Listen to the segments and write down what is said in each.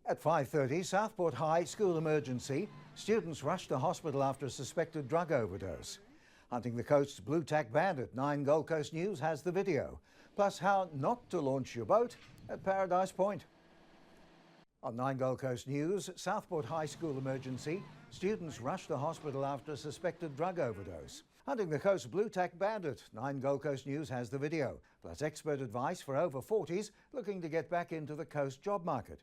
At 5:30, Southport High school emergency. Students rushed to hospital after a suspected drug overdose. Hunting the coast's blue tack bandit, 9 Gold Coast News has the video. Plus how not to launch your boat at Paradise Point. On 9 Gold Coast News, Southport High school emergency. Students rushed to hospital after a suspected drug overdose. Hunting the coast's blue tack bandit, 9 Gold Coast News has the video. Plus expert advice for over 40s looking to get back into the coast job market.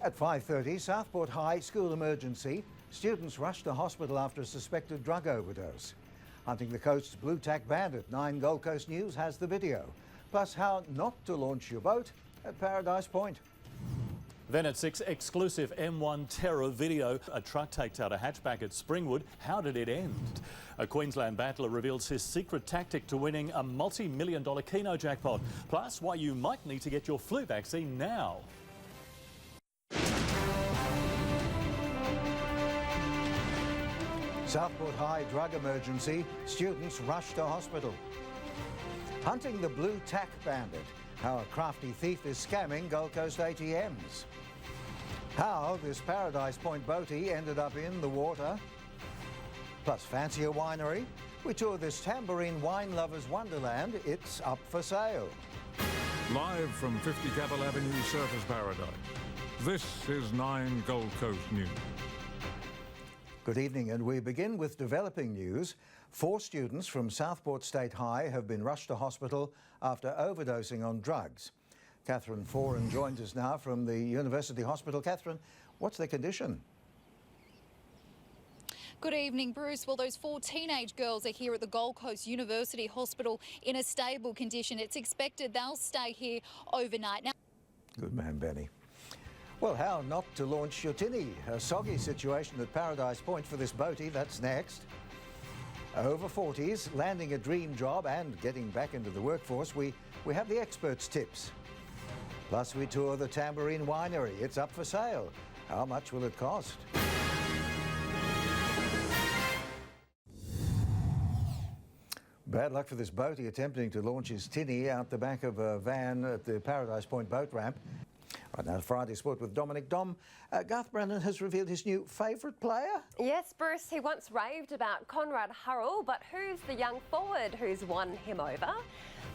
At 5:30, Southport High school emergency. Students rushed to hospital after a suspected drug overdose. Hunting the coast's blue tack bandit, 9 Gold Coast News has the video. Plus how not to launch your boat at Paradise Point. Then at 6, exclusive M1 terror video. A truck takes out a hatchback at Springwood. How did it end? A Queensland battler reveals his secret tactic to winning a multi-million-dollar Keno jackpot. Plus why you might need to get your flu vaccine now. Southport High drug emergency. Students rush to hospital. Hunting the blue tack bandit. How a crafty thief is scamming Gold Coast ATMs. How this Paradise Point boatie ended up in the water. Plus fancier winery. We tour this tambourine wine lover's wonderland. It's up for sale. Live from 50 Capel Avenue, Surfers Paradise. This is 9 Gold Coast News. Good evening, and we begin with developing news. 4 students from Southport State High have been rushed to hospital after overdosing on drugs. Catherine Foran joins us now from the University Hospital. Catherine, what's their condition? Good evening, Bruce. Well, those 4 teenage girls are here at the Gold Coast University Hospital in a stable condition. It's expected they'll stay here overnight. Now, good man, Benny. Well, how not to launch your tinny? A soggy situation at Paradise Point for this boatie, that's next. Over 40s, landing a dream job and getting back into the workforce, we have the experts' tips. Plus we tour the Tambourine Winery. It's up for sale. How much will it cost? Bad luck for this boatie attempting to launch his tinny out the back of a van at the Paradise Point boat ramp. Right now, Friday Sport with Dominic. Dom, Garth Brennan has revealed his new favourite player. Yes, Bruce, he once raved about Conrad Hurrell, but who's the young forward who's won him over?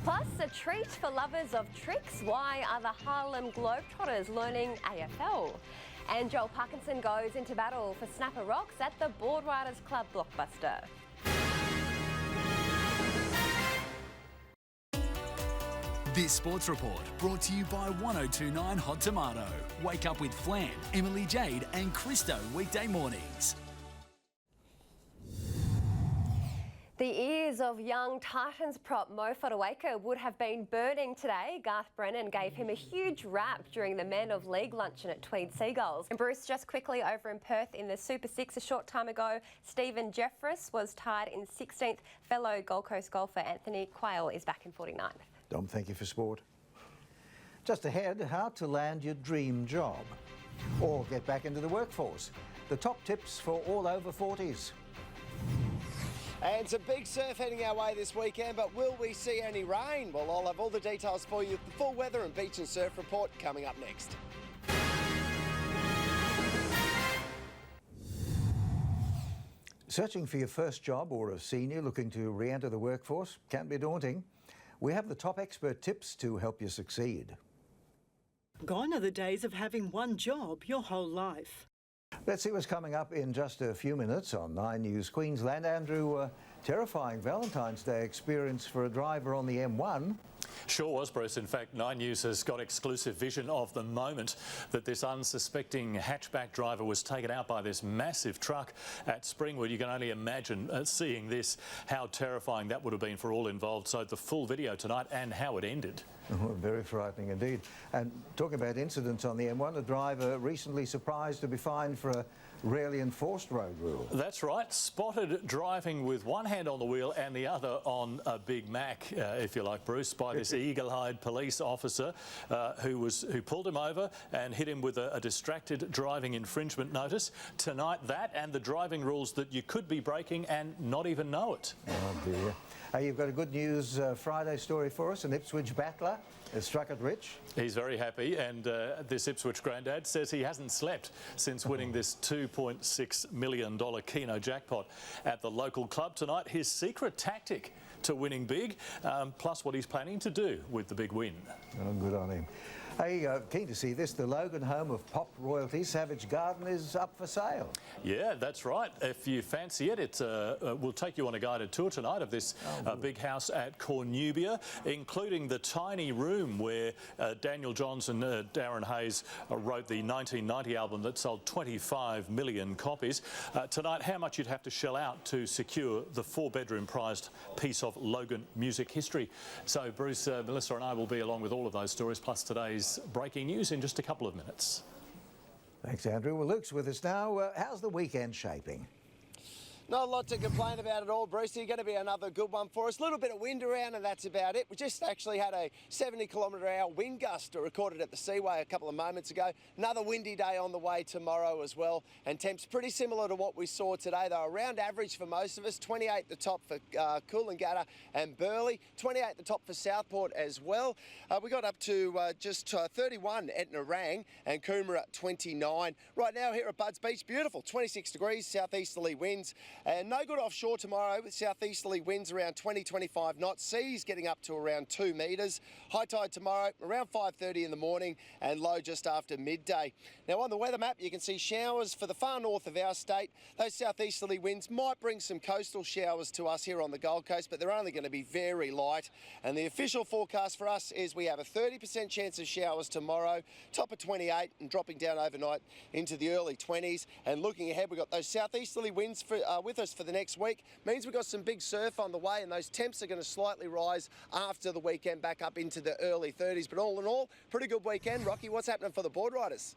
Plus, a treat for lovers of tricks. Why are the Harlem Globetrotters learning AFL? And Joel Parkinson goes into battle for Snapper Rocks at the Boardriders Club Blockbuster. This Sports Report brought to you by 1029 Hot Tomato. Wake up with Flan, Emily Jade and Christo weekday mornings. The ears of young Titans prop Mo Fotuaika would have been burning today. Garth Brennan gave him a huge rap during the Men of League luncheon at Tweed Seagulls. And Bruce, just quickly over in Perth in the Super 6 a short time ago, Stephen Jeffress was tied in 16th. Fellow Gold Coast golfer Anthony Quayle is back in 49th. Dom, thank you for sport. Just ahead, how to land your dream job or get back into the workforce. The top tips for all over 40s. And some big surf heading our way this weekend, but will we see any rain? Well, I'll have all the details for you. The full weather and beach and surf report coming up next. Searching for your first job or a senior looking to re-enter the workforce can be daunting. We have the top expert tips to help you succeed. Gone are the days of having one job your whole life. Let's see what's coming up in just a few minutes on 9 News Queensland. Andrew, terrifying Valentine's Day experience for a driver on the M1. Sure was, Bruce. In fact, 9 News has got exclusive vision of the moment that this unsuspecting hatchback driver was taken out by this massive truck at Springwood. You can only imagine seeing this, how terrifying that would have been for all involved. So the full video tonight and how it ended. Oh, very frightening indeed. And talking about incidents on the M1, a driver recently surprised to be fined for a rarely enforced road rule. That's right. Spotted driving with one hand on the wheel and the other on a Big Mac, if you like, Bruce, by this eagle-eyed police officer who pulled him over and hit him with a distracted driving infringement notice. Tonight, that and the driving rules that you could be breaking and not even know it. Oh dear. You've got a good news Friday story for us. An Ipswich battler has struck it rich. He's very happy, and this Ipswich granddad says he hasn't slept since winning this $2.6 million Keno jackpot at the local club tonight. His secret tactic to winning big, plus what he's planning to do with the big win. Oh, good on him. Hey, keen to see this. The Logan home of pop royalty, Savage Garden, is up for sale. Yeah, that's right. If you fancy it, we'll take you on a guided tour tonight of this big house at Cornubia, including the tiny room where Daniel Johns and Darren Hayes wrote the 1990 album that sold 25 million copies. Tonight, how much you'd have to shell out to secure the 4-bedroom prized piece of Logan music history. So Bruce, Melissa and I will be along with all of those stories, plus today's breaking news in just a couple of minutes. Thanks, Andrew. Well, Luke's with us now. How's the weekend shaping? Not a lot to complain about at all, Bruce. You're going to be another good one for us. A little bit of wind around and that's about it. We just actually had a 70-kilometre-hour wind gust recorded at the Seaway a couple of moments ago. Another windy day on the way tomorrow as well. And temps pretty similar to what we saw today. They're around average for most of us. 28 the top for Coolangatta and Burleigh. 28 the top for Southport as well. We got up to just 31 at Nerang and Coomera at 29. Right now here at Budds Beach, beautiful. 26 degrees, southeasterly winds. And no good offshore tomorrow with southeasterly winds around 20-25 knots. Seas getting up to around 2 metres. High tide tomorrow around 5:30 in the morning and low just after midday. Now on the weather map you can see showers for the far north of our state. Those southeasterly winds might bring some coastal showers to us here on the Gold Coast, but they're only going to be very light. And the official forecast for us is we have a 30% chance of showers tomorrow, top of 28 and dropping down overnight into the early 20s. And looking ahead, we've got those southeasterly winds with us for the next week. Means we've got some big surf on the way, and those temps are going to slightly rise after the weekend, back up into the early 30s. But all in all, pretty good weekend. Rocky, what's happening for the board riders?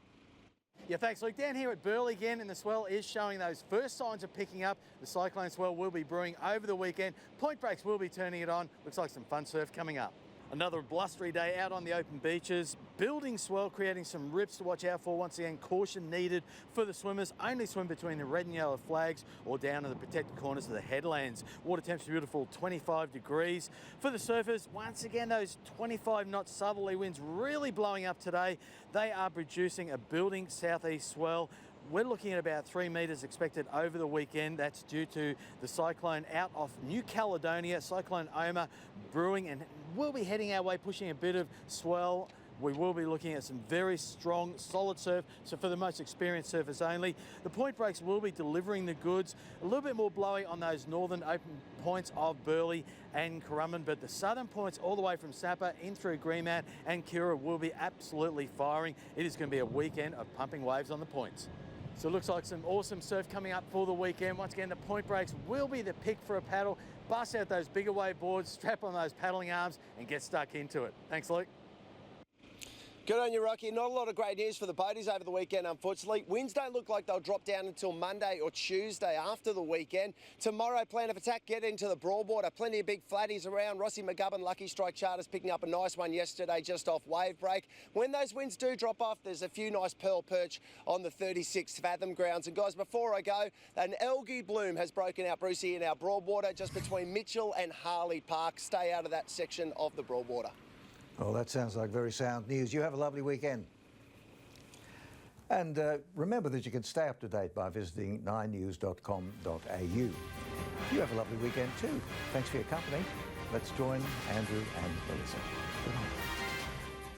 Yeah, thanks, Luke. Down here at Burleigh again, and the swell is showing those first signs of picking up. The cyclone swell will be brewing over the weekend. Point breaks will be turning it on. Looks like some fun surf coming up. Another blustery day out on the open beaches. Building swell, creating some rips to watch out for. Once again, caution needed for the swimmers. Only swim between the red and yellow flags or down in the protected corners of the headlands. Water temps beautiful, 25 degrees. For the surfers, once again, those 25-knot southerly winds really blowing up today. They are producing a building southeast swell. We're looking at about 3 metres expected over the weekend. That's due to the cyclone out off New Caledonia, Cyclone Omar brewing, and we'll be heading our way, pushing a bit of swell. We will be looking at some very strong, solid surf, so for the most experienced surfers only. The point breaks will be delivering the goods. A little bit more blowy on those northern open points of Burleigh and Currumbin, but the southern points all the way from Sapper in through Greenmount and Kira will be absolutely firing. It is going to be a weekend of pumping waves on the points. So it looks like some awesome surf coming up for the weekend. Once again, the point breaks will be the pick for a paddle. Bust out those bigger wave boards, strap on those paddling arms and get stuck into it. Thanks, Luke. Good on you, Rocky. Not a lot of great news for the boaties over the weekend, unfortunately. Winds don't look like they'll drop down until Monday or Tuesday after the weekend. Tomorrow, plan of attack, get into the broadwater. Plenty of big flatties around. Rossi McGubbin, Lucky Strike Charters picking up a nice one yesterday just off wave break. When those winds do drop off, there's a few nice pearl perch on the 36 fathom grounds. And guys, before I go, an algae bloom has broken out, Brucey, in our broadwater just between Mitchell and Harley Park. Stay out of that section of the broadwater. Well, that sounds like very sound news. You have a lovely weekend. And remember that you can stay up to date by visiting 9news.com.au. You have a lovely weekend too. Thanks for your company. Let's join Andrew and Melissa. Good night.